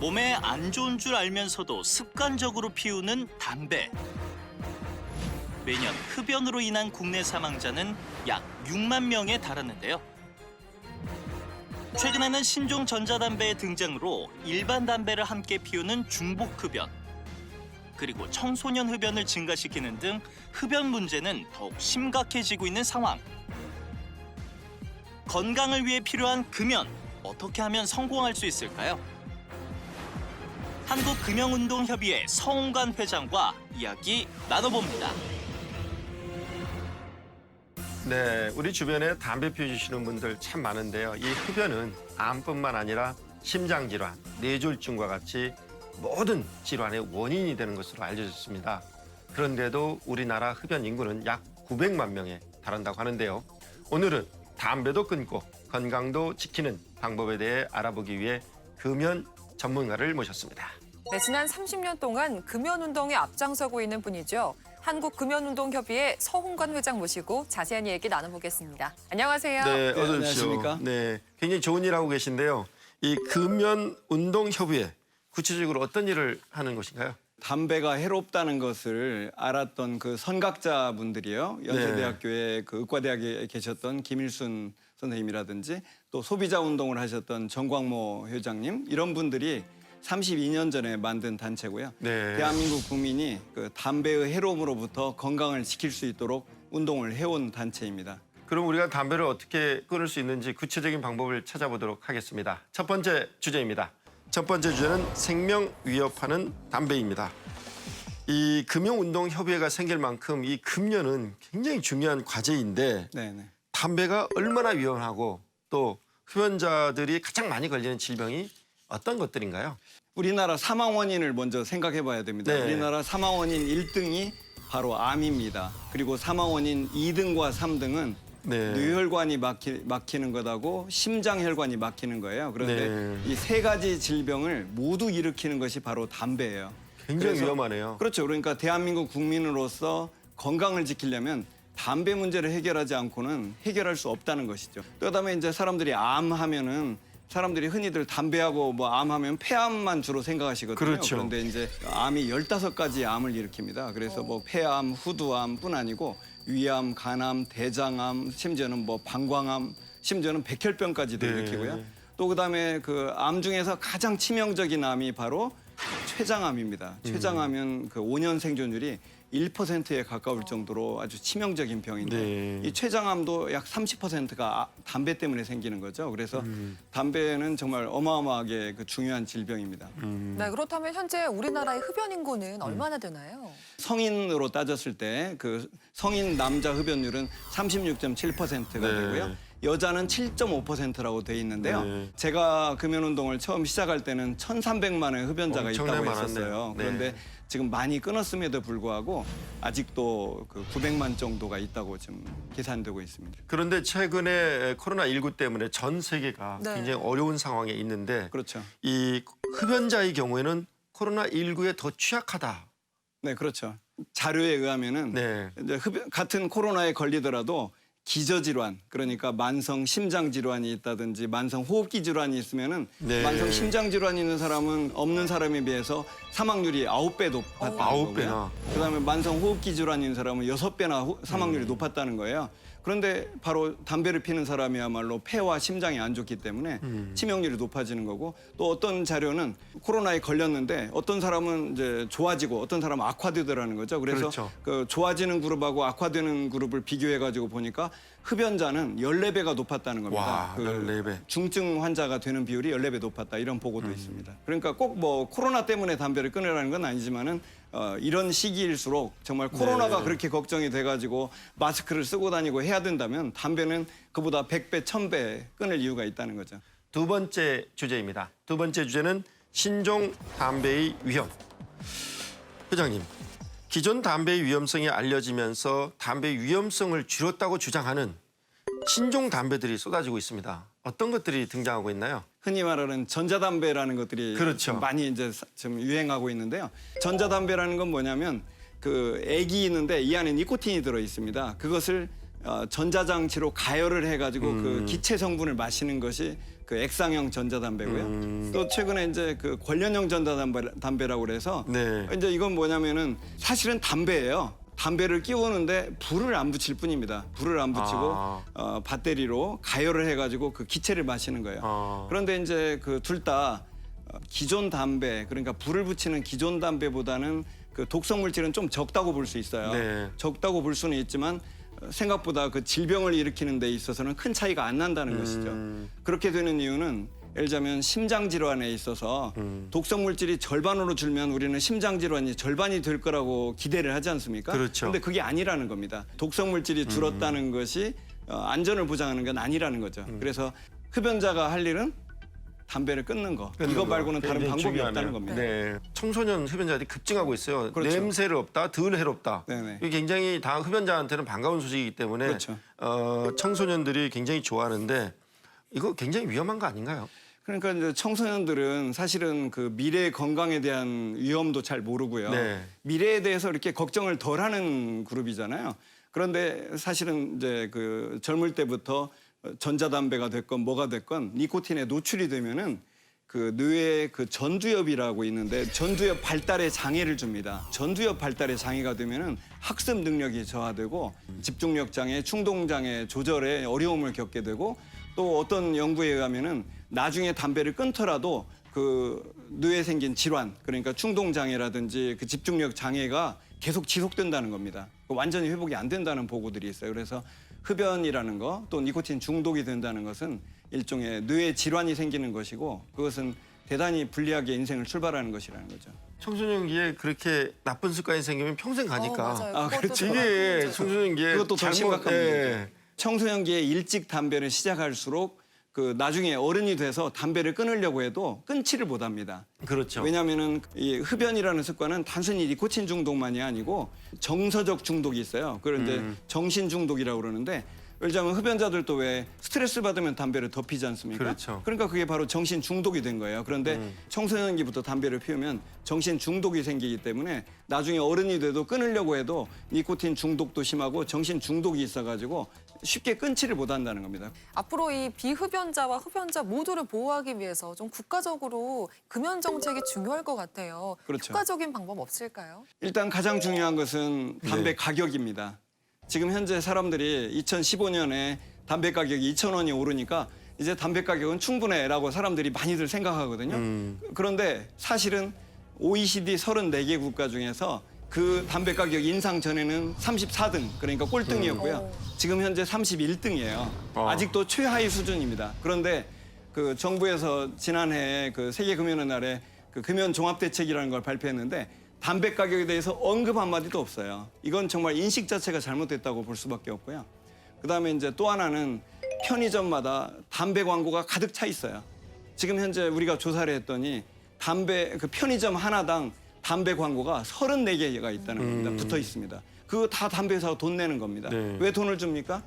몸에 안 좋은 줄 알면서도 습관적으로 피우는 담배. 매년 흡연으로 인한 국내 사망자는 약 6만 명에 달하는데요. 최근에는 신종 전자담배의 등장으로 일반 담배를 함께 피우는 중복 흡연, 그리고 청소년 흡연을 증가시키는 등 흡연 문제는 더욱 심각해지고 있는 상황. 건강을 위해 필요한 금연, 어떻게 하면 성공할 수 있을까요? 한국금연운동협의회 서홍관 회장과 이야기 나눠봅니다. 네, 우리 주변에 담배 피우시는 분들 참 많은데요. 이 흡연은 암뿐만 아니라 심장질환, 뇌졸중과 같이 모든 질환의 원인이 되는 것으로 알려졌습니다. 그런데도 우리나라 흡연 인구는 약 900만 명에 달한다고 하는데요. 오늘은 담배도 끊고 건강도 지키는 방법에 대해 알아보기 위해 금연 전문가를 모셨습니다. 네, 지난 30년 동안 금연운동에 앞장서고 있는 분이죠. 한국금연운동협의회 서홍관 회장 모시고 자세한 이야기 나눠보겠습니다. 안녕하세요. 네, 어서 오십시오. 안녕하십니까? 네, 굉장히 좋은 일 하고 계신데요. 이 금연운동협의회 구체적으로 어떤 일을 하는 것인가요? 담배가 해롭다는 것을 알았던 그 선각자분들이요. 연세대학교의 그 의과대학에 계셨던 김일순 선생님이라든지 또 소비자 운동을 하셨던 정광모 회장님 이런 분들이 32년 전에 만든 단체고요. 네. 대한민국 국민이 그 담배의 해로움으로부터 건강을 지킬 수 있도록 운동을 해온 단체입니다. 그럼 우리가 담배를 어떻게 끊을 수 있는지 구체적인 방법을 찾아보도록 하겠습니다. 첫 번째 주제입니다. 첫 번째 주제는 생명 위협하는 담배입니다. 이 금연운동협의회가 생길 만큼 이 금연은 굉장히 중요한 과제인데 네네. 담배가 얼마나 위험하고 또 흡연자들이 가장 많이 걸리는 질병이 어떤 것들인가요? 우리나라 사망 원인을 먼저 생각해 봐야 됩니다. 네. 우리나라 사망 원인 1등이 바로 암입니다. 그리고 사망 원인 2등과 3등은 네. 뇌혈관이 막히는 것하고 심장혈관이 막히는 거예요. 그런데 네. 이 세 가지 질병을 모두 일으키는 것이 바로 담배예요. 굉장히 그래서- 위험하네요. 그렇죠. 그러니까 대한민국 국민으로서 건강을 지키려면 담배 문제를 해결하지 않고는 해결할 수 없다는 것이죠. 그다음에 이제 사람들이 암 하면은 사람들이 흔히들 담배하고 뭐 암하면 폐암만 주로 생각하시거든요. 그렇죠. 그런데 이제 암이 15가지 암을 일으킵니다. 그래서 뭐 폐암, 후두암뿐 아니고 위암, 간암, 대장암, 심지어는 뭐 방광암, 심지어는 백혈병까지도 네. 일으키고요. 또 그다음에 그 암 중에서 가장 치명적인 암이 바로 췌장암입니다. 췌장암은 그 5년 생존율이 1%에 가까울 정도로 아주 치명적인 병인데 네. 이 췌장암도 약 30%가 담배 때문에 생기는 거죠. 그래서 담배는 정말 어마어마하게 그 중요한 질병입니다. 네, 그렇다면 현재 우리나라의 흡연 인구는 얼마나 되나요? 성인으로 따졌을 때 그 성인 남자 흡연율은 36.7%가 네. 되고요. 여자는 7.5%라고 돼 있는데요. 네. 제가 금연운동을 처음 시작할 때는 1,300만의 흡연자가 엄청나게 있다고 많았네요. 했었어요. 네. 그런데 지금 많이 끊었음에도 불구하고 아직도 그 900만 정도가 있다고 지금 계산되고 있습니다. 그런데 최근에 코로나19 때문에 전 세계가 네. 굉장히 어려운 상황에 있는데 그렇죠. 이 흡연자의 경우에는 코로나19에 더 취약하다. 네, 그렇죠. 자료에 의하면은 네. 이제 같은 코로나에 걸리더라도 기저질환, 그러니까 만성 심장질환이 있다든지 만성 호흡기 질환이 있으면은 네. 만성 심장질환이 있는 사람은 없는 사람에 비해서 사망률이 9배 높았다는 아홉 배나. 거고요. 그다음에 만성 호흡기 질환이 있는 사람은 6배나 사망률이 높았다는 거예요. 그런데 바로 담배를 피는 사람이야말로 폐와 심장이 안 좋기 때문에 치명률이 높아지는 거고 또 어떤 자료는 코로나에 걸렸는데 어떤 사람은 이제 좋아지고 어떤 사람은 악화되더라는 거죠. 그래서 그렇죠. 그 좋아지는 그룹하고 악화되는 그룹을 비교해 가지고 보니까 흡연자는 14배가 높았다는 겁니다. 와, 14배. 중증 환자가 되는 비율이 14배 높았다 이런 보고도 있습니다. 그러니까 꼭 뭐 코로나 때문에 담배를 끊으라는 건 아니지만은 이런 시기일수록 정말 코로나가 네. 그렇게 걱정이 돼가지고 마스크를 쓰고 다니고 해야 된다면 담배는 그보다 100배, 1000배 끊을 이유가 있다는 거죠. 두 번째 주제입니다. 두 번째 주제는 신종 담배의 위험. 회장님, 기존 담배의 위험성이 알려지면서 담배의 위험성을 줄였다고 주장하는 신종 담배들이 쏟아지고 있습니다. 어떤 것들이 등장하고 있나요? 흔히 말하는 전자담배라는 것들이 그렇죠. 좀 많이 이제 좀 유행하고 있는데요. 전자담배라는 건 뭐냐면 그 액이 있는데 이 안에 니코틴이 들어 있습니다. 그것을 전자장치로 가열을 해가지고 그 기체 성분을 마시는 것이 그 액상형 전자담배고요. 또 최근에 이제 그 관련형 전자담배라고 그래서 네. 이제 이건 뭐냐면은 사실은 담배예요. 담배를 끼우는데 불을 안 붙일 뿐입니다. 불을 안 붙이고 배터리로 가열을 해가지고 그 기체를 마시는 거예요. 그런데 이제 그 둘 다 기존 담배, 그러니까 불을 붙이는 기존 담배보다는 그 독성 물질은 좀 적다고 볼 수 있어요. 네. 적다고 볼 수는 있지만 생각보다 그 질병을 일으키는 데 있어서는 큰 차이가 안 난다는 것이죠. 그렇게 되는 이유는 예를 들자면 심장 질환에 있어서 독성 물질이 절반으로 줄면 우리는 심장 질환이 절반이 될 거라고 기대를 하지 않습니까? 그렇죠. 근데 그게 아니라는 겁니다. 독성 물질이 줄었다는 것이 안전을 보장하는 건 아니라는 거죠. 그래서 흡연자가 할 일은 담배를 끊는 거. 이거 말고는 다른 방법이 중요하네요. 없다는 겁니다. 네. 청소년 흡연자들이 급증하고 있어요. 그렇죠. 냄새를 없다, 덜 해롭다. 네네. 이게 굉장히 다 흡연자한테는 반가운 소식이기 때문에 그렇죠. 청소년들이 굉장히 좋아하는데 이거 굉장히 위험한 거 아닌가요? 그러니까 이제 청소년들은 사실은 그 미래의 건강에 대한 위험도 잘 모르고요. 네. 미래에 대해서 이렇게 걱정을 덜 하는 그룹이잖아요. 그런데 사실은 이제 그 젊을 때부터 전자담배가 됐건 뭐가 됐건 니코틴에 노출이 되면은 그 뇌의 그 전두엽이라고 있는데 전두엽 발달에 장애를 줍니다. 전두엽 발달에 장애가 되면은 학습 능력이 저하되고 집중력 장애, 충동 장애 조절에 어려움을 겪게 되고 또 어떤 연구에 의하면은 나중에 담배를 끊더라도 그 뇌에 생긴 질환, 그러니까 충동 장애라든지 그 집중력 장애가 계속 지속된다는 겁니다. 완전히 회복이 안 된다는 보고들이 있어요. 그래서 흡연이라는 거, 또 니코틴 중독이 된다는 것은 일종의 뇌에 질환이 생기는 것이고 그것은 대단히 불리하게 인생을 출발하는 것이라는 거죠. 청소년기에 그렇게 나쁜 습관이 생기면 평생 가니까. 맞아요. 아, 그것도 그렇죠. 정말 이게 큰 문제죠. 청소년기에 그것도 더 심각한 예. 문제죠. 청소년기에 일찍 담배를 시작할수록 그 나중에 어른이 돼서 담배를 끊으려고 해도 끊지를 못합니다. 그렇죠. 왜냐하면은 이 흡연이라는 습관은 단순히 니코틴 중독만이 아니고 정서적 중독이 있어요. 그걸 이제 정신 중독이라고 그러는데 예를 들자면 흡연자들도 왜 스트레스 받으면 담배를 더 피지 않습니까? 그렇죠. 그러니까 그게 바로 정신 중독이 된 거예요. 그런데 청소년기부터 담배를 피우면 정신 중독이 생기기 때문에 나중에 어른이 돼도 끊으려고 해도 니코틴 중독도 심하고 정신 중독이 있어가지고 쉽게 끊지를 못한다는 겁니다. 앞으로 이 비흡연자와 흡연자 모두를 보호하기 위해서 좀 국가적으로 금연 정책이 중요할 것 같아요. 그렇죠. 효과적인 방법 없을까요? 일단 가장 중요한 것은 담배 네. 가격입니다. 지금 현재 사람들이 2015년에 담배 가격이 2,000원이 오르니까 이제 담배 가격은 충분해라고 사람들이 많이들 생각하거든요. 그런데 사실은 OECD 34개 국가 중에서 그 담배 가격 인상 전에는 34등, 그러니까 꼴등이었고요. 지금 현재 31등이에요. 아직도 최하위 수준입니다. 그런데 그 정부에서 지난해 그 세계 금연의 날에 그 금연 종합 대책이라는 걸 발표했는데 담배 가격에 대해서 언급 한마디도 없어요. 이건 정말 인식 자체가 잘못됐다고 볼 수밖에 없고요. 그다음에 이제 또 하나는 편의점마다 담배 광고가 가득 차 있어요. 지금 현재 우리가 조사를 했더니 담배 그 편의점 하나당 담배 광고가 34개가 있다는 겁니다. 붙어 있습니다. 그거 다 담배 회사가 돈 내는 겁니다. 네. 왜 돈을 줍니까?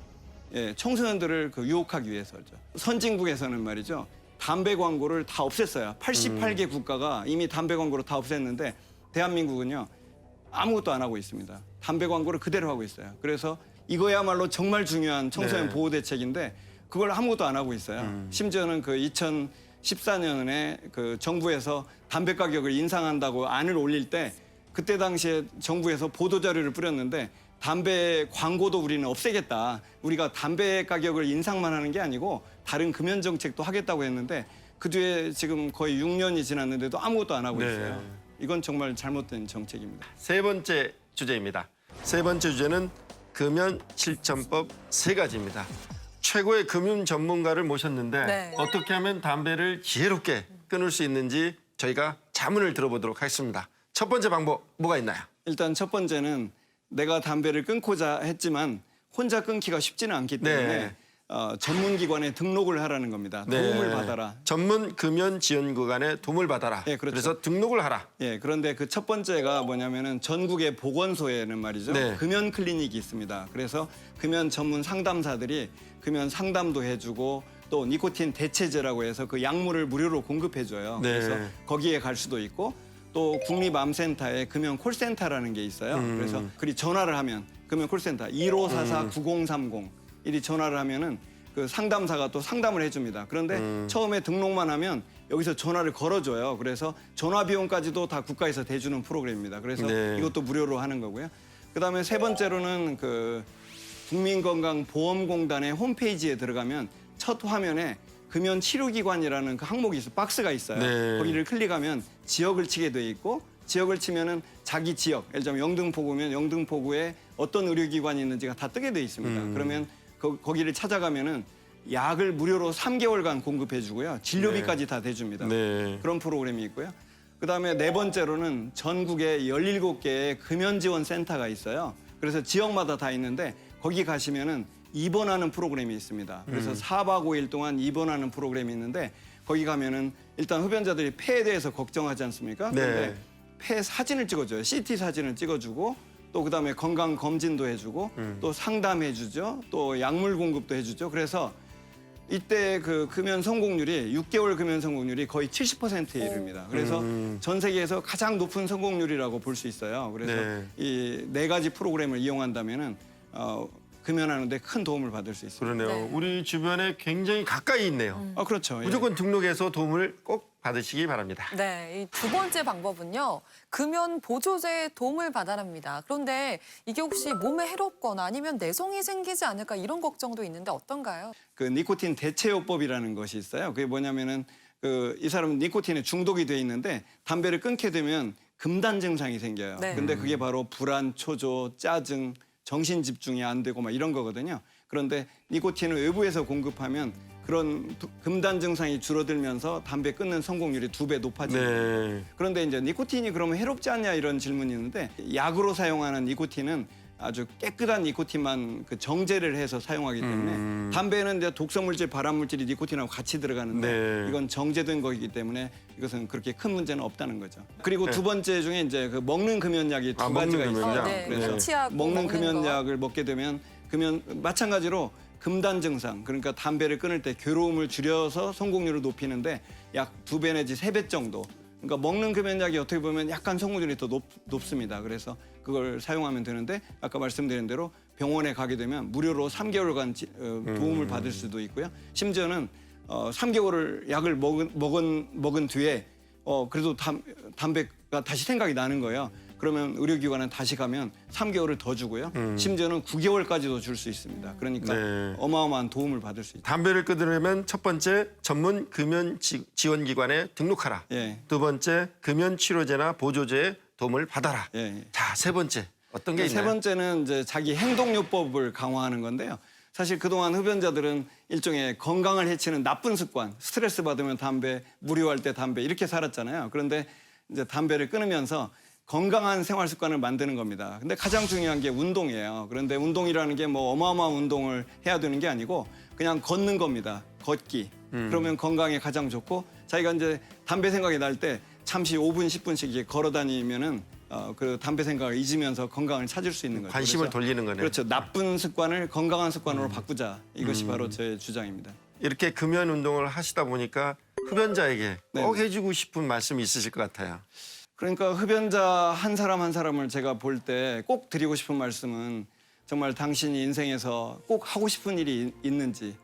예, 청소년들을 그 유혹하기 위해서죠. 선진국에서는 말이죠. 담배 광고를 다 없앴어요. 88개 국가가 이미 담배 광고를 다 없앴는데 대한민국은요. 아무것도 안 하고 있습니다. 담배 광고를 그대로 하고 있어요. 그래서 이거야말로 정말 중요한 청소년 네. 보호 대책인데 그걸 아무것도 안 하고 있어요. 심지어는 그 2014년에 그 정부에서 담배 가격을 인상한다고 안을 올릴 때 그때 당시에 정부에서 보도 자료를 뿌렸는데 담배 광고도 우리는 없애겠다. 우리가 담배 가격을 인상만 하는 게 아니고 다른 금연 정책도 하겠다고 했는데 그 뒤에 지금 거의 6년이 지났는데도 아무것도 안 하고 네. 있어요. 이건 정말 잘못된 정책입니다. 세 번째 주제입니다. 세 번째 주제는 금연 실천법 3가지입니다. 최고의 금연 전문가를 모셨는데 네. 어떻게 하면 담배를 지혜롭게 끊을 수 있는지 저희가 자문을 들어보도록 하겠습니다. 첫 번째 방법 뭐가 있나요? 일단 첫 번째는 내가 담배를 끊고자 했지만 혼자 끊기가 쉽지는 않기 때문에 네. 전문기관에 등록을 하라는 겁니다. 도움을 받아라. 전문 금연 지원기관에 도움을 받아라. 예, 그렇죠. 그래서 등록을 하라. 예, 그런데 그 첫 번째가 뭐냐면은 전국의 보건소에는 말이죠. 네. 금연 클리닉이 있습니다. 그래서 금연 전문 상담사들이 금연 상담도 해주고 또 니코틴 대체제라고 해서 그 약물을 무료로 공급해줘요. 네. 그래서 거기에 갈 수도 있고 또 국립암센터에 금연 콜센터라는 게 있어요. 그래서 그리 전화를 하면 금연 콜센터 1544-9030 이리 전화를 하면은 그 상담사가 또 상담을 해줍니다. 그런데 처음에 등록만 하면 여기서 전화를 걸어줘요. 그래서 전화 비용까지도 다 국가에서 대주는 프로그램입니다. 그래서 네. 이것도 무료로 하는 거고요. 그다음에 세 번째로는 그 국민건강보험공단의 홈페이지에 들어가면 첫 화면에 금연 치료기관이라는 그 항목이 있어 박스가 있어요. 네. 거기를 클릭하면 지역을 치게 돼 있고 지역을 치면은 자기 지역, 예를 들면 영등포구면 영등포구에 어떤 의료기관이 있는지가 다 뜨게 돼 있습니다. 그러면 거기를 찾아가면은 약을 무료로 3개월간 공급해주고요. 진료비까지 다 대줍니다. 네. 그런 프로그램이 있고요. 그다음에 네 번째로는 전국에 17개의 금연지원센터가 있어요. 그래서 지역마다 다 있는데 거기 가시면은 입원하는 프로그램이 있습니다. 그래서 4박 5일 동안 입원하는 프로그램이 있는데 거기 가면은 일단 흡연자들이 폐에 대해서 걱정하지 않습니까? 네. 근데 폐 사진을 찍어줘요. CT 사진을 찍어주고 또 그다음에 건강 검진도 해주고 또 상담해주죠. 또 약물 공급도 해주죠. 그래서 이때 그 금연 성공률이 6개월 금연 성공률이 거의 70%에 이릅니다. 그래서 전 세계에서 가장 높은 성공률이라고 볼 수 있어요. 그래서 네. 이 네 가지 프로그램을 이용한다면은 금연하는데 큰 도움을 받을 수 있습니다. 그러네요. 네. 우리 주변에 굉장히 가까이 있네요. 그렇죠. 예. 무조건 등록해서 도움을 꼭 받으시기 바랍니다. 네, 이 두 번째 방법은요. 금연 보조제의 도움을 받아랍니다. 그런데 이게 혹시 몸에 해롭거나 아니면 내성이 생기지 않을까 이런 걱정도 있는데 어떤가요? 그 니코틴 대체요법이라는 것이 있어요. 그게 뭐냐면은 그 이 사람은 니코틴에 중독이 돼 있는데 담배를 끊게 되면 금단 증상이 생겨요. 네. 근데 그게 바로 불안, 초조, 짜증, 정신 집중이 안 되고 막 이런 거거든요. 그런데 니코틴을 외부에서 공급하면 그런 금단 증상이 줄어들면서 담배 끊는 성공률이 2배 높아집니다. 네. 그런데 이제 니코틴이 그러면 해롭지 않냐 이런 질문이 있는데 약으로 사용하는 니코틴은 아주 깨끗한 니코틴만 그 정제를 해서 사용하기 때문에 담배는 이제 독성물질, 발암물질이 니코틴하고 같이 들어가는데 네. 이건 정제된 거이기 때문에 이것은 그렇게 큰 문제는 없다는 거죠. 그리고 두 번째 중에 이제 그 먹는 금연약이 두 먹는 가지가 금연약. 있어요. 네, 그래서 치약 먹는 먹는 금연약을 먹게 되면 마찬가지로 금단 증상, 그러니까 담배를 끊을 때 괴로움을 줄여서 성공률을 높이는데 약 2배 내지 3배 정도. 그러니까 먹는 금연약이 어떻게 보면 약간 성공률이 더 높습니다. 그래서 그걸 사용하면 되는데 아까 말씀드린 대로 병원에 가게 되면 무료로 3개월간 도움을 받을 수도 있고요. 심지어는 3개월을 약을 먹은 뒤에 그래도 담배가 다시 생각이 나는 거예요. 그러면 의료기관은 다시 가면 3개월을 더 주고요. 심지어는 9개월까지도 줄 수 있습니다. 그러니까 네. 어마어마한 도움을 받을 수 있죠. 담배를 끊으려면 첫 번째 전문 금연 지원기관에 등록하라. 예. 두 번째 금연 치료제나 보조제에 도움을 받아라. 예, 예. 자, 세 번째 어떤 게 있나요? 세 번째는 이제 자기 행동요법을 강화하는 건데요. 사실 그동안 흡연자들은 일종의 건강을 해치는 나쁜 습관, 스트레스 받으면 담배, 무료할 때 담배 이렇게 살았잖아요. 그런데 이제 담배를 끊으면서 건강한 생활 습관을 만드는 겁니다. 근데 가장 중요한 게 운동이에요. 그런데 운동이라는 게 뭐 어마어마한 운동을 해야 되는 게 아니고 그냥 걷는 겁니다. 걷기. 그러면 건강에 가장 좋고 자기가 이제 담배 생각이 날 때 잠시 5분, 10분씩 걸어 다니면은 그 담배 생각을 잊으면서 건강을 찾을 수 있는 거죠. 관심을 그래서 돌리는 거네요. 그렇죠. 나쁜 습관을 건강한 습관으로 바꾸자. 이것이 바로 제 주장입니다. 이렇게 금연 운동을 하시다 보니까 흡연자에게 네. 꼭 해주고 싶은 말씀이 있으실 것 같아요. 그러니까 흡연자 한 사람 한 사람을 제가 볼 때 꼭 드리고 싶은 말씀은 정말 당신이 인생에서 꼭 하고 싶은 일이 있는지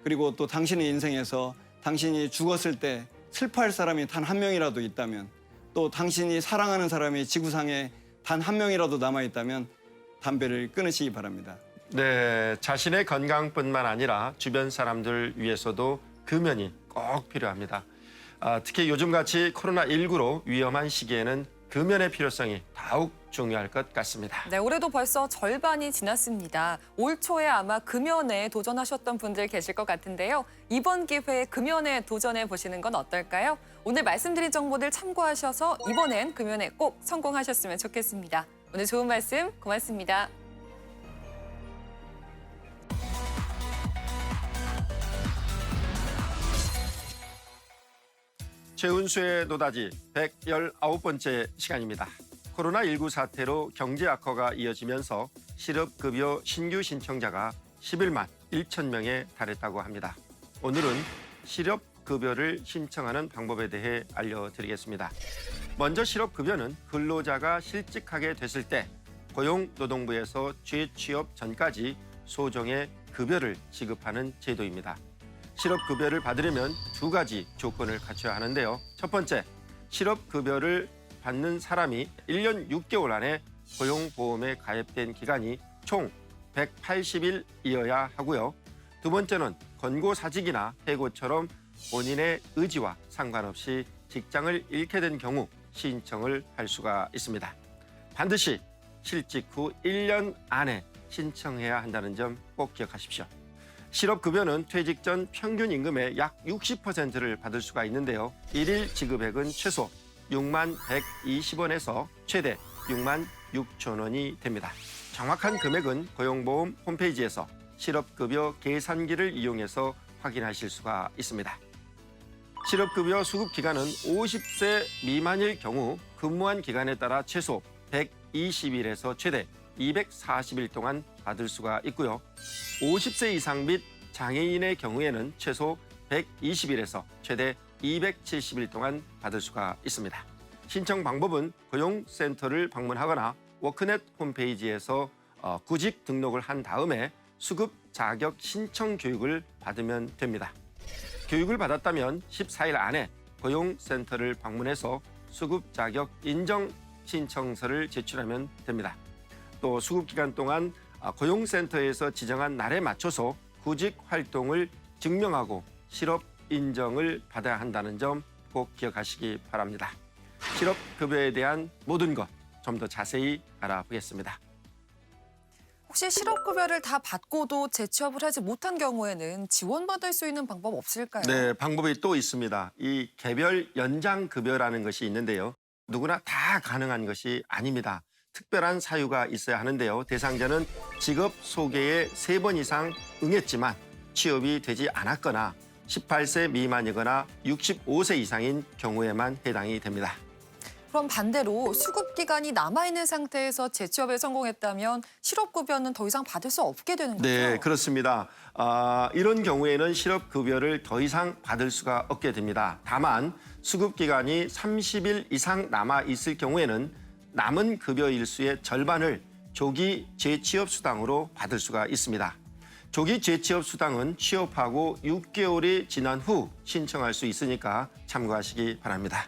그리고 또 당신의 인생에서 당신이 죽었을 때 슬퍼할 사람이 단 한 명이라도 있다면 또 당신이 사랑하는 사람이 지구상에 단 한 명이라도 남아있다면 담배를 끊으시기 바랍니다. 네, 자신의 건강뿐만 아니라 주변 사람들 위해서도 금연이 꼭 필요합니다. 특히 요즘같이 코로나19로 위험한 시기에는 금연의 필요성이 더욱 중요할 것 같습니다. 네, 올해도 벌써 절반이 지났습니다. 올 초에 아마 금연에 도전하셨던 분들 계실 것 같은데요. 이번 기회에 금연에 도전해 보시는 건 어떨까요? 오늘 말씀드린 정보들 참고하셔서 이번엔 금연에 꼭 성공하셨으면 좋겠습니다. 오늘 좋은 말씀 고맙습니다. 최은수의 노다지 119번째 시간입니다. 코로나19 사태로 경제 악화가 이어지면서 실업급여 신규 신청자가 11만 1천 명에 달했다고 합니다. 오늘은 실업급여를 신청하는 방법에 대해 알려드리겠습니다. 먼저 실업급여는 근로자가 실직하게 됐을 때 고용노동부에서 재취업 전까지 소정의 급여를 지급하는 제도입니다. 실업급여를 받으려면 두 가지 조건을 갖춰야 하는데요. 첫 번째, 실업급여를 받는 사람이 1년 6개월 안에 고용보험에 가입된 기간이 총 180일이어야 하고요. 두 번째는 권고사직이나 해고처럼 본인의 의지와 상관없이 직장을 잃게 된 경우 신청을 할 수가 있습니다. 반드시 실직 후 1년 안에 신청해야 한다는 점 꼭 기억하십시오. 실업급여는 퇴직 전 평균 임금의 약 60%를 받을 수가 있는데요. 일일 지급액은 최소 6만 120원에서 최대 6만 6천 원이 됩니다. 정확한 금액은 고용보험 홈페이지에서 실업급여 계산기를 이용해서 확인하실 수가 있습니다. 실업급여 수급 기간은 50세 미만일 경우 근무한 기간에 따라 최소 120일에서 최대 240일 동안 받을 수가 있고요. 50세 이상 및 장애인의 경우에는 최소 120일에서 최대 270일 동안 받을 수가 있습니다. 신청 방법은 고용센터를 방문하거나 워크넷 홈페이지에서 구직 등록을 한 다음에 수급 자격 신청 교육을 받으면 됩니다. 교육을 받았다면 14일 안에 고용센터를 방문해서 수급 자격 인정 신청서를 제출하면 됩니다. 또 수급 기간 동안 고용센터에서 지정한 날에 맞춰서 구직 활동을 증명하고 실업 인정을 받아야 한다는 점 꼭 기억하시기 바랍니다. 실업급여에 대한 모든 것 좀 더 자세히 알아보겠습니다. 혹시 실업급여를 다 받고도 재취업을 하지 못한 경우에는 지원받을 수 있는 방법 없을까요? 네, 방법이 또 있습니다. 이 개별 연장급여라는 것이 있는데요. 누구나 다 가능한 것이 아닙니다. 특별한 사유가 있어야 하는데요. 대상자는 직업 소개에 3번 이상 응했지만 취업이 되지 않았거나 18세 미만이거나 65세 이상인 경우에만 해당이 됩니다. 그럼 반대로 수급 기간이 남아있는 상태에서 재취업에 성공했다면 실업급여는 더 이상 받을 수 없게 되는 거죠? 네, 그렇습니다. 이런 경우에는 실업급여를 더 이상 받을 수가 없게 됩니다. 다만 수급 기간이 30일 이상 남아 있을 경우에는 남은 급여 일수의 절반을 조기 재취업 수당으로 받을 수가 있습니다. 조기 재취업 수당은 취업하고 6개월이 지난 후 신청할 수 있으니까 참고하시기 바랍니다.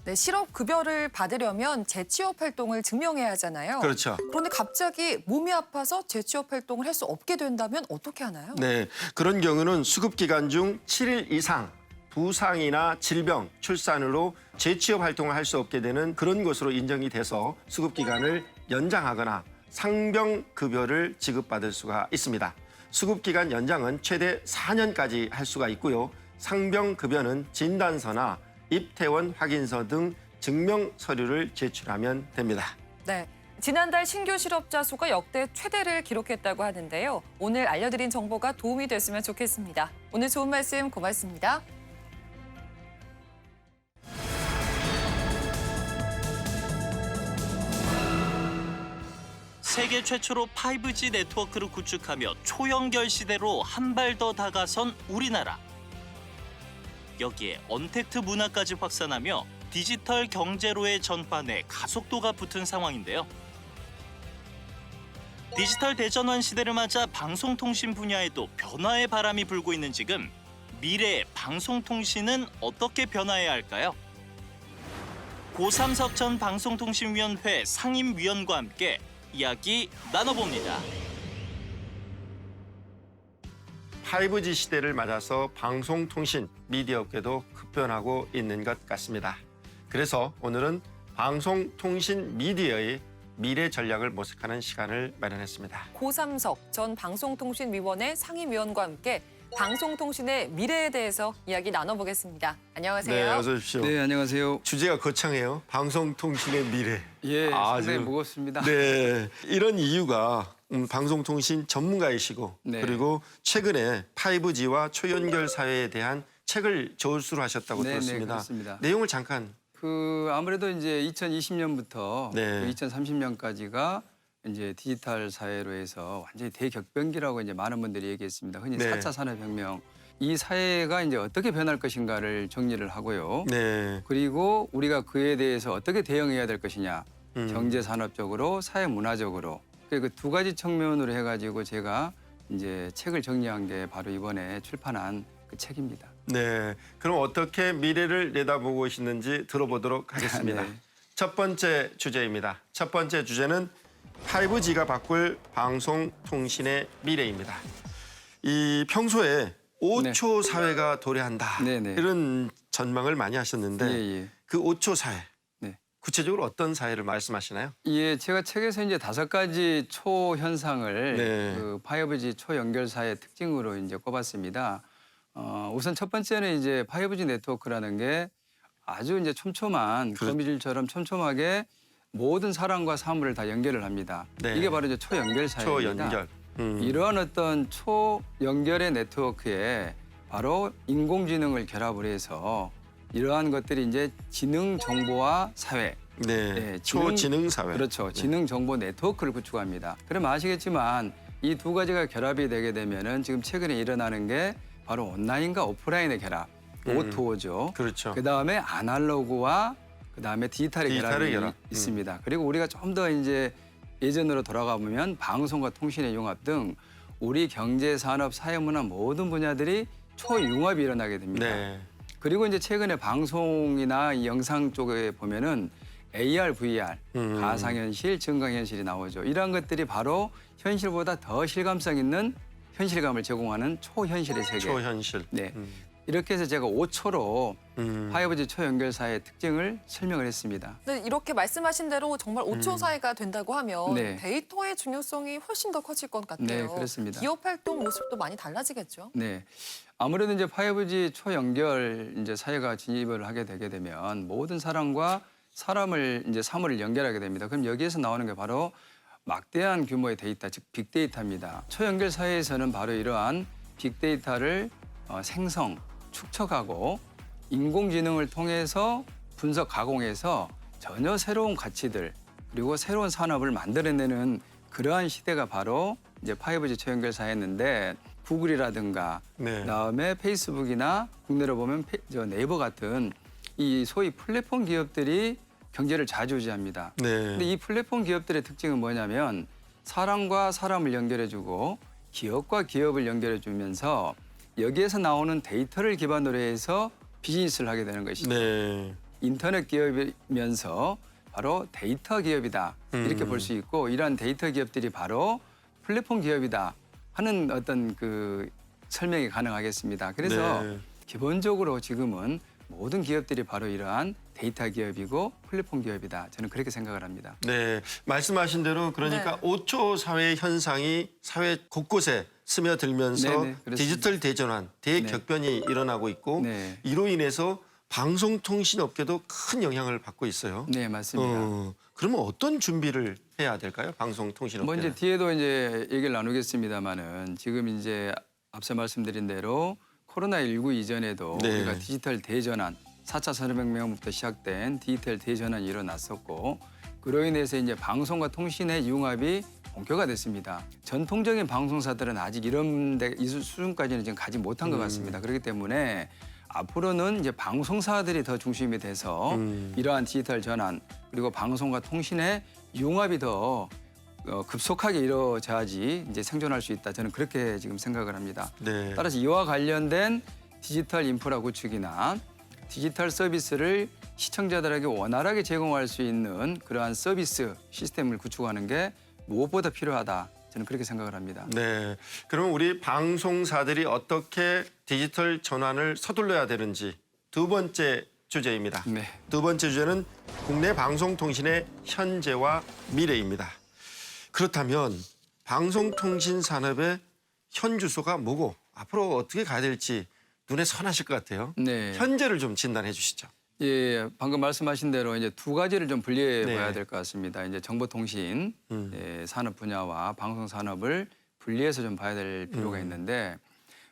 네, 실업급여를 받으려면 재취업 활동을 증명해야 하잖아요. 그렇죠. 그런데 갑자기 몸이 아파서 재취업 활동을 할 수 없게 된다면 어떻게 하나요? 네, 그런 경우는 수급 기간 중 7일 이상 부상이나 질병, 출산으로 재취업 활동을 할 수 없게 되는 그런 것으로 인정이 돼서 수급 기간을 연장하거나 상병급여를 지급받을 수가 있습니다. 수급 기간 연장은 최대 4년까지 할 수가 있고요. 상병급여는 진단서나 입퇴원 확인서 등 증명 서류를 제출하면 됩니다. 네. 지난달 신규 실업자 수가 역대 최대를 기록했다고 하는데요. 오늘 알려드린 정보가 도움이 됐으면 좋겠습니다. 오늘 좋은 말씀 고맙습니다. 세계 최초로 5G 네트워크를 구축하며 초연결 시대로 한 발 더 다가선 우리나라. 여기에 언택트 문화까지 확산하며 디지털 경제로의 전환에 가속도가 붙은 상황인데요. 디지털 대전환 시대를 맞아 방송통신 분야에도 변화의 바람이 불고 있는 지금 미래의 방송통신은 어떻게 변화해야 할까요? 고삼석 전 방송통신위원회 상임위원과 함께 이야기 나눠봅니다. 5G 시대를 맞아서 방송통신, 미디어업계도 급변하고 있는 것 같습니다. 그래서 오늘은 방송통신 미디어의 미래 전략을 모색하는 시간을 마련했습니다. 고삼석 전 방송통신위원회 상임위원과 함께 방송통신의 미래에 대해서 이야기 나눠보겠습니다. 안녕하세요. 네, 어서 오십시오. 네, 안녕하세요. 주제가 거창해요. 방송통신의 미래. 예, 상당히 지금- 무겁습니다. 네, 이런 이유가 방송통신 전문가이시고 네. 그리고 최근에 5G와 초연결 사회에 대한 책을 저술을 하셨다고 네, 네, 들었습니다. 그렇습니다. 내용을 잠깐. 아무래도 이제 2020년부터 네. 2030년까지가 이제 디지털 사회로 해서 완전히 대격변기라고 이제 많은 분들이 얘기했습니다. 흔히 네. 4차 산업혁명 이 사회가 이제 어떻게 변할 것인가를 정리를 하고요. 네. 그리고 우리가 그에 대해서 어떻게 대응해야 될 것이냐. 음. 경제 산업적으로, 사회 문화적으로. 그 두 가지 측면으로 해가지고 제가 이제 책을 정리한 게 바로 이번에 출판한 그 책입니다. 네. 그럼 어떻게 미래를 내다보고 계시는지 들어보도록 하겠습니다. 네. 첫 번째 주제입니다. 첫 번째 주제는 5G가 바꿀 방송통신의 미래입니다. 이 평소에 5초 사회가 도래한다. 네, 네. 이런 전망을 많이 하셨는데 예. 그 5초 사회 네. 구체적으로 어떤 사회를 말씀하시나요? 예, 제가 책에서 이제 5가지 초 현상을 네. 그 5G 초 연결사의 특징으로 이제 꼽았습니다. 우선 첫 번째는 이제 5G 네트워크라는 게 아주 이제 촘촘한 거미줄처럼 촘촘하게 모든 사람과 사물을 다 연결을 합니다. 네. 이게 바로 이제 초연결 사회입니다. 초연결. 이러한 어떤 초연결의 네트워크에 바로 인공지능을 결합을 해서 이러한 것들이 이제 지능 정보와 사회, 네. 네, 초지능 사회. 그렇죠. 지능 정보 네트워크를 구축합니다. 그러면 아시겠지만 이 두 가지가 결합이 되게 되면은 지금 최근에 일어나는 게 바로 온라인과 오프라인의 결합, O2O죠. 그렇죠. 그다음에 아날로그와 그다음에 디지털의 디지털의 결합이 결합. 있습니다. 그리고 우리가 좀 더 이제 예전으로 돌아가 보면 방송과 통신의 융합 등 우리 경제, 산업, 사회, 문화 모든 분야들이 초융합이 일어나게 됩니다. 네. 그리고 이제 최근에 방송이나 이 영상 쪽에 보면은 AR, VR, 가상현실, 증강현실이 나오죠. 이러한 것들이 바로 현실보다 더 실감성 있는 현실감을 제공하는 초현실의 세계. 초현실. 네. 이렇게 해서 제가 5초로 음. 5G 초연결사의 특징을 설명을 했습니다. 네, 이렇게 말씀하신 대로 정말 5초 사회가 된다고 하면 네. 데이터의 중요성이 훨씬 더 커질 것 같아요. 네, 그렇습니다. 기업 활동 모습도 많이 달라지겠죠. 네. 아무래도 이제 5G 초연결 이제 사회가 진입을 하게 되게 되면 모든 사람과 사람을 이제 사물을 연결하게 됩니다. 그럼 여기에서 나오는 게 바로 막대한 규모의 데이터, 즉 빅데이터입니다. 초연결 사회에서는 바로 이러한 빅데이터를 생성, 축적하고 인공지능을 통해서 분석, 가공해서 전혀 새로운 가치들 그리고 새로운 산업을 만들어내는 그러한 시대가 바로 이제 5G 초연결 사회였는데 구글이라든가 네. 그다음에 페이스북이나 국내로 보면 네이버 같은 이 소위 플랫폼 기업들이 경제를 좌지우지합니다. 네. 근데 이 플랫폼 기업들의 특징은 뭐냐면 사람과 사람을 연결해주고 기업과 기업을 연결해주면서 여기에서 나오는 데이터를 기반으로 해서 비즈니스를 하게 되는 것이죠. 네. 인터넷 기업이면서 바로 데이터 기업이다 이렇게 볼 수 있고 이러한 데이터 기업들이 바로 플랫폼 기업이다 하는 어떤 그 설명이 가능하겠습니다. 그래서 네. 기본적으로 지금은 모든 기업들이 바로 이러한 데이터 기업이고 플랫폼 기업이다. 저는 그렇게 생각을 합니다. 네, 말씀하신 대로 그러니까 네. 5초 사회 현상이 사회 곳곳에 스며들면서 네, 네, 그렇습니다. 디지털 대전환, 대격변이 일어나고 있고 네. 이로 인해서 방송통신 업계도 큰 영향을 받고 있어요. 네, 맞습니다. 그러면 어떤 준비를 해야 될까요? 방송통신 업계. 뭐 이제 뒤에도 이제 얘기를 나누겠습니다만은 지금 이제 앞서 말씀드린 대로 코로나19 이전에도 네. 우리가 디지털 대전환 4차 산업혁명부터 시작된 디지털 대전환이 일어났었고 그로 인해서 이제 방송과 통신의 융합이 본격화됐습니다. 전통적인 방송사들은 아직 이 수준까지는 지금 가지 못한 것 같습니다. 그렇기 때문에 앞으로는 이제 방송사들이 더 중심이 돼서 이러한 디지털 전환 그리고 방송과 통신의 융합이 더 급속하게 이루어져야지 이제 생존할 수 있다. 저는 그렇게 지금 생각을 합니다. 네. 따라서 이와 관련된 디지털 인프라 구축이나 디지털 서비스를 시청자들에게 원활하게 제공할 수 있는 그러한 서비스 시스템을 구축하는 게 무엇보다 필요하다. 저는 그렇게 생각을 합니다. 네. 그러면 우리 방송사들이 어떻게 디지털 전환을 서둘러야 되는지 두 번째 주제입니다. 네. 두 번째 주제는 국내 방송통신의 현재와 미래입니다. 그렇다면 방송통신 산업의 현주소가 뭐고 앞으로 어떻게 가야 될지 눈에 선하실 것 같아요. 네. 현재를 좀 진단해 주시죠. 예, 방금 말씀하신 대로 이제 두 가지를 좀 분리해 네. 봐야 될 것 같습니다. 이제 정보통신 산업 분야와 방송 산업을 분리해서 좀 봐야 될 필요가 있는데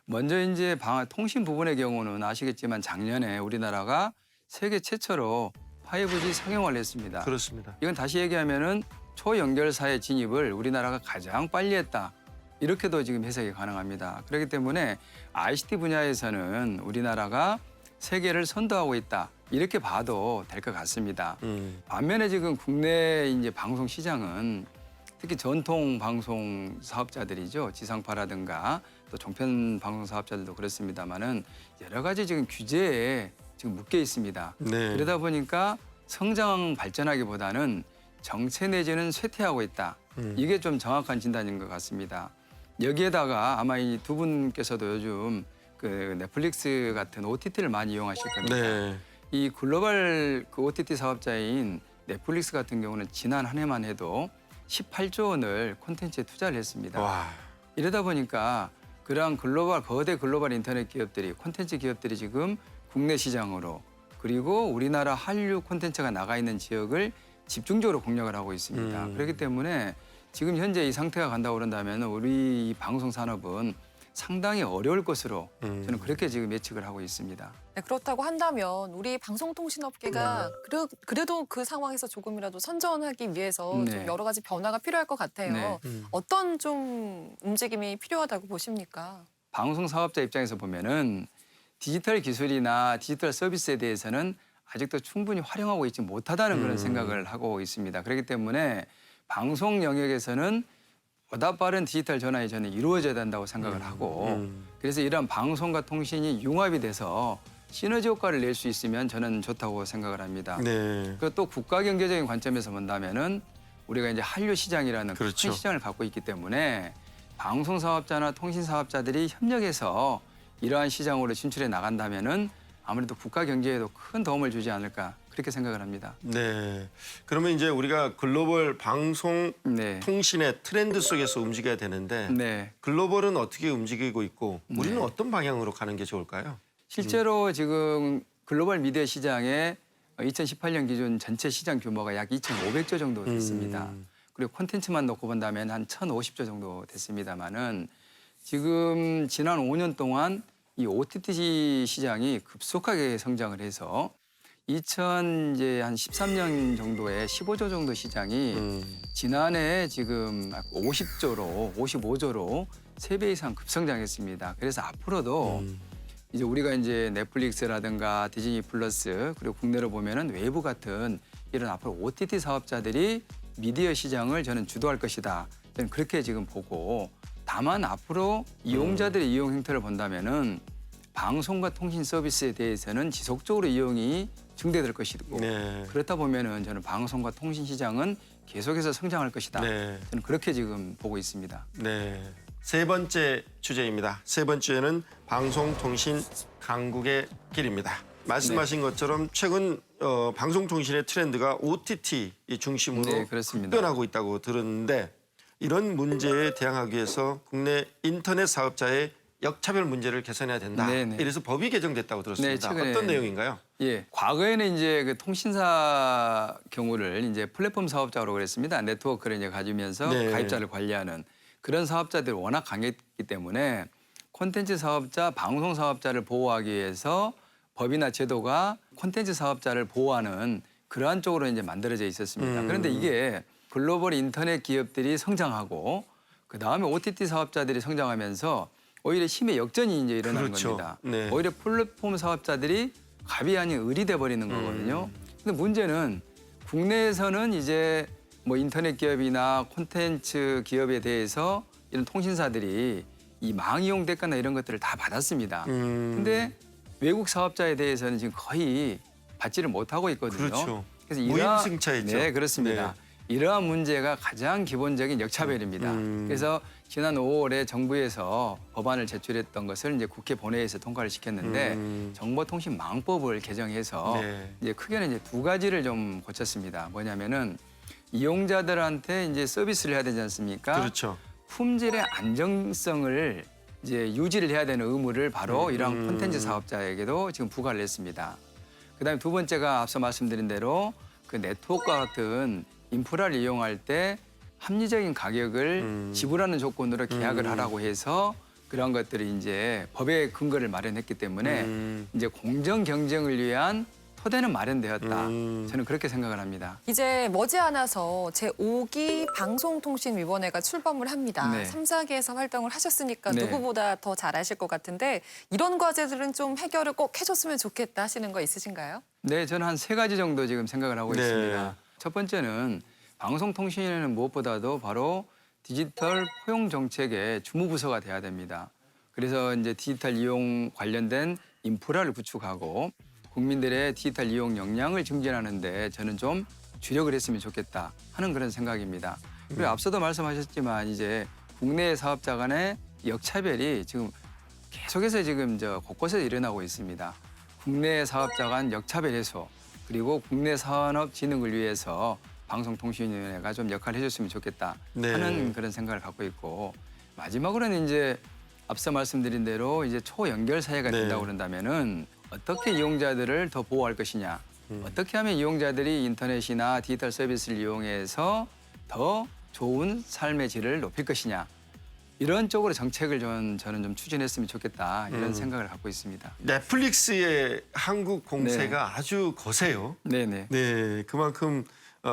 먼저 이제 통신 부분의 경우는 아시겠지만 작년에 우리나라가 세계 최초로 5G 상용화를 했습니다. 그렇습니다. 이건 다시 얘기하면은 초연결사의 진입을 우리나라가 가장 빨리 했다. 이렇게도 지금 해석이 가능합니다. 그렇기 때문에 ICT 분야에서는 우리나라가 세계를 선도하고 있다. 이렇게 봐도 될 것 같습니다. 반면에 지금 국내 이제 방송 시장은 특히 전통 방송 사업자들이죠. 지상파라든가 또 종편 방송 사업자들도 그렇습니다만은 여러 가지 지금 규제에 지금 묶여 있습니다. 네. 그러다 보니까 성장 발전하기보다는 정체 내지는 쇠퇴하고 있다. 이게 좀 정확한 진단인 것 같습니다. 여기에다가 아마 이 두 분께서도 요즘 그 넷플릭스 같은 OTT를 많이 이용하실 겁니다. 네. 이 글로벌 그 OTT 사업자인 넷플릭스 같은 경우는 지난 한 해만 해도 18조 원을 콘텐츠에 투자를 했습니다. 와. 이러다 보니까 그러한 거대 글로벌 인터넷 기업들이 콘텐츠 기업들이 지금 국내 시장으로 그리고 우리나라 한류 콘텐츠가 나가 있는 지역을 집중적으로 공략을 하고 있습니다. 그렇기 때문에 지금 현재 이 상태가 간다고 그런다면 우리 이 방송 산업은 상당히 어려울 것으로 저는 그렇게 지금 예측을 하고 있습니다. 네, 그렇다고 한다면 우리 방송통신업계가 그래도 그 상황에서 조금이라도 선전하기 위해서 좀 네. 여러 가지 변화가 필요할 것 같아요. 네. 어떤 좀 움직임이 필요하다고 보십니까? 방송 사업자 입장에서 보면은 디지털 기술이나 디지털 서비스에 대해서는 아직도 충분히 활용하고 있지 못하다는 그런 생각을 하고 있습니다. 그렇기 때문에 방송 영역에서는 보다 빠른 디지털 전환이 저는 이루어져야 된다고 생각을 하고 그래서 이러한 방송과 통신이 융합이 돼서 시너지 효과를 낼 수 있으면 저는 좋다고 생각을 합니다. 네. 그리고 또 국가 경제적인 관점에서 본다면은 우리가 이제 한류 시장이라는 그렇죠. 큰 시장을 갖고 있기 때문에 방송 사업자나 통신 사업자들이 협력해서 이러한 시장으로 진출해 나간다면은 아무래도 국가 경제에도 큰 도움을 주지 않을까 그렇게 생각을 합니다. 네. 그러면 이제 우리가 글로벌 방송 네. 통신의 트렌드 속에서 움직여야 되는데 네. 글로벌은 어떻게 움직이고 있고 우리는 어떤 방향으로 가는 게 좋을까요? 실제로 지금 글로벌 미디어 시장에 2018년 기준 전체 시장 규모가 약 2,500조 정도 됐습니다. 그리고 콘텐츠만 놓고 본다면 한 1,050조 정도 됐습니다만은 지금 지난 5년 동안 이 OTT 시장이 급속하게 성장을 해서 2013년 정도에 15조 정도 시장이 지난해 지금 55조로 3배 이상 급성장했습니다. 그래서 앞으로도 이제 우리가 이제 넷플릭스라든가 디즈니 플러스 그리고 국내로 보면은 웨이브 같은 이런 앞으로 OTT 사업자들이 미디어 시장을 저는 주도할 것이다. 저는 그렇게 지금 보고 다만 앞으로 이용자들의 이용 행태를 본다면은 방송과 통신 서비스에 대해서는 지속적으로 이용이 증대될 것이고 네. 그렇다 보면은 저는 방송과 통신 시장은 계속해서 성장할 것이다. 네. 저는 그렇게 지금 보고 있습니다. 네. 세 번째 주제입니다. 세 번째는 방송통신 강국의 길입니다. 말씀하신 것처럼 최근 방송통신의 트렌드가 OTT 중심으로 네, 그렇습니다. 급변하고 있다고 들었는데 이런 문제에 대항하기 위해서 국내 인터넷 사업자의 역차별 문제를 개선해야 된다. 네, 네. 이래서 법이 개정됐다고 들었습니다. 네, 최근에. 어떤 내용인가요? 예, 과거에는 이제 그 통신사 경우를 이제 플랫폼 사업자로 그랬습니다. 네트워크를 이제 가지면서 네. 가입자를 관리하는 그런 사업자들이 워낙 강했기 때문에 콘텐츠 사업자, 방송 사업자를 보호하기 위해서 법이나 제도가 콘텐츠 사업자를 보호하는 그러한 쪽으로 이제 만들어져 있었습니다. 그런데 이게 글로벌 인터넷 기업들이 성장하고 그 다음에 OTT 사업자들이 성장하면서 오히려 힘의 역전이 이제 일어나는 그렇죠. 겁니다. 네. 오히려 플랫폼 사업자들이 갑이 아닌 을이 돼 버리는 거거든요. 근데 문제는 국내에서는 이제 뭐 인터넷 기업이나 콘텐츠 기업에 대해서 이런 통신사들이 이 망 이용 대가나 이런 것들을 다 받았습니다. 근데 외국 사업자에 대해서는 지금 거의 받지를 못하고 있거든요. 그렇죠. 그래서 무임승차이죠. 네, 그렇습니다. 이러한 문제가 가장 기본적인 역차별입니다. 그래서 지난 5월에 정부에서 법안을 제출했던 것을 이제 국회 본회의에서 통과를 시켰는데 정보통신망법을 개정해서 네. 이제 크게는 이제 두 가지를 좀 고쳤습니다. 뭐냐면은 이용자들한테 이제 서비스를 해야 되지 않습니까? 그렇죠. 품질의 안정성을 이제 유지를 해야 되는 의무를 바로 이러한 콘텐츠 사업자에게도 지금 부과를 했습니다. 그다음에 두 번째가 앞서 말씀드린 대로 그 네트워크와 같은 인프라를 이용할 때 합리적인 가격을 지불하는 조건으로 계약을 하라고 해서 그런 것들이 이제 법의 근거를 마련했기 때문에 이제 공정 경쟁을 위한 토대는 마련되었다. 음. 저는 그렇게 생각을 합니다. 이제 머지않아서 제5기 방송통신위원회가 출범을 합니다. 네. 3, 4기에서 활동을 하셨으니까 네. 누구보다 더 잘 아실 것 같은데 이런 과제들은 좀 해결을 꼭 해줬으면 좋겠다 하시는 거 있으신가요? 네, 저는 한 3가지 정도 지금 생각을 하고 네. 있습니다. 첫 번째는 방송통신위는 무엇보다도 바로 디지털 포용 정책의 주무부서가 돼야 됩니다. 그래서 이제 디지털 이용 관련된 인프라를 구축하고 국민들의 디지털 이용 역량을 증진하는데 저는 좀 주력을 했으면 좋겠다 하는 그런 생각입니다. 그리고 앞서도 말씀하셨지만 이제 국내 사업자 간의 역차별이 지금 계속해서 지금 곳곳에 일어나고 있습니다. 국내 사업자 간 역차별 해소 그리고 국내 산업 진흥을 위해서 방송통신위원회가 좀 역할을 해줬으면 좋겠다 네. 하는 그런 생각을 갖고 있고 마지막으로는 이제 앞서 말씀드린 대로 이제 초연결 사회가 네. 된다고 그런다면은 어떻게 이용자들을 더 보호할 것이냐, 어떻게 하면 이용자들이 인터넷이나 디지털 서비스를 이용해서 더 좋은 삶의 질을 높일 것이냐 이런 쪽으로 정책을 저는 좀 추진했으면 좋겠다 이런 생각을 갖고 있습니다. 넷플릭스의 한국 공세가 아주 거세요. 네네. 네, 그만큼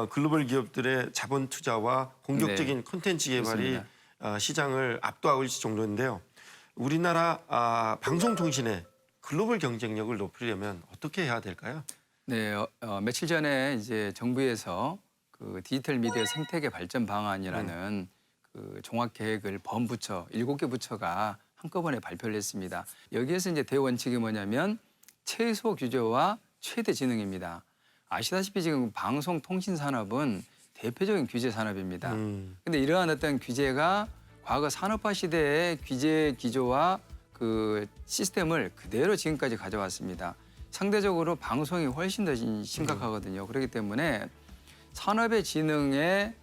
글로벌 기업들의 자본 투자와 본격적인 네. 콘텐츠 개발이 그렇습니다. 시장을 압도하고 있을 정도인데요. 우리나라 방송통신의 글로벌 경쟁력을 높이려면 어떻게 해야 될까요? 네, 며칠 전에 이제 정부에서 그 디지털 미디어 생태계 발전 방안이라는 그 종합 계획을 범부처 7개 부처가 한꺼번에 발표를 했습니다. 여기에서 이제 대원칙이 뭐냐면 최소 규제와 최대 진흥입니다. 아시다시피 지금 방송통신 산업은 대표적인 규제 산업입니다. 근데 이러한 어떤 규제가 과거 산업화 시대의 규제 기조와 그 시스템을 그대로 지금까지 가져왔습니다. 상대적으로 방송이 훨씬 더 심각하거든요. 그렇기 때문에 산업의 진흥에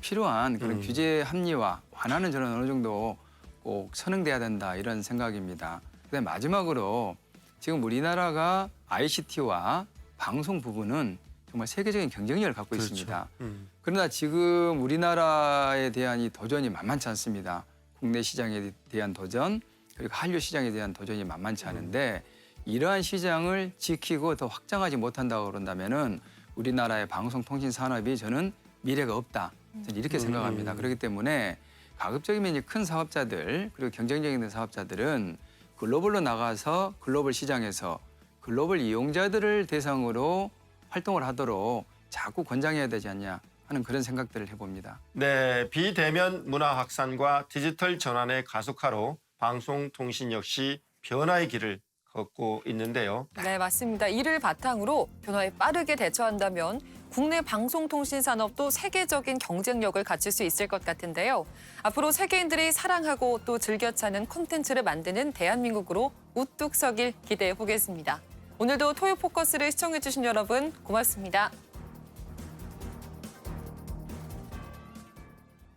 필요한 그런 규제 합리화, 완화는 저는 어느 정도 꼭 선행돼야 된다 이런 생각입니다. 그다음에 마지막으로 지금 우리나라가 ICT와 방송 부분은 정말 세계적인 경쟁력을 갖고 그렇죠. 있습니다. 그러나 지금 우리나라에 대한 이 도전이 만만치 않습니다. 국내 시장에 대한 도전, 그리고 한류 시장에 대한 도전이 만만치 않은데 이러한 시장을 지키고 더 확장하지 못한다고 그런다면은 우리나라의 방송통신 산업이 저는 미래가 없다. 저는 이렇게 생각합니다. 그렇기 때문에 가급적이면 이제 큰 사업자들 그리고 경쟁력 있는 사업자들은 글로벌로 나가서 글로벌 시장에서 글로벌 이용자들을 대상으로 활동을 하도록 자꾸 권장해야 되지 않냐 하는 그런 생각들을 해봅니다. 네, 비대면 문화 확산과 디지털 전환의 가속화로 방송통신 역시 변화의 길을 걷고 있는데요. 네, 맞습니다. 이를 바탕으로 변화에 빠르게 대처한다면 국내 방송통신 산업도 세계적인 경쟁력을 갖출 수 있을 것 같은데요. 앞으로 세계인들이 사랑하고 또 즐겨 찾는 콘텐츠를 만드는 대한민국으로 우뚝 서길 기대해 보겠습니다. 오늘도 토요 포커스를 시청해 주신 여러분 고맙습니다.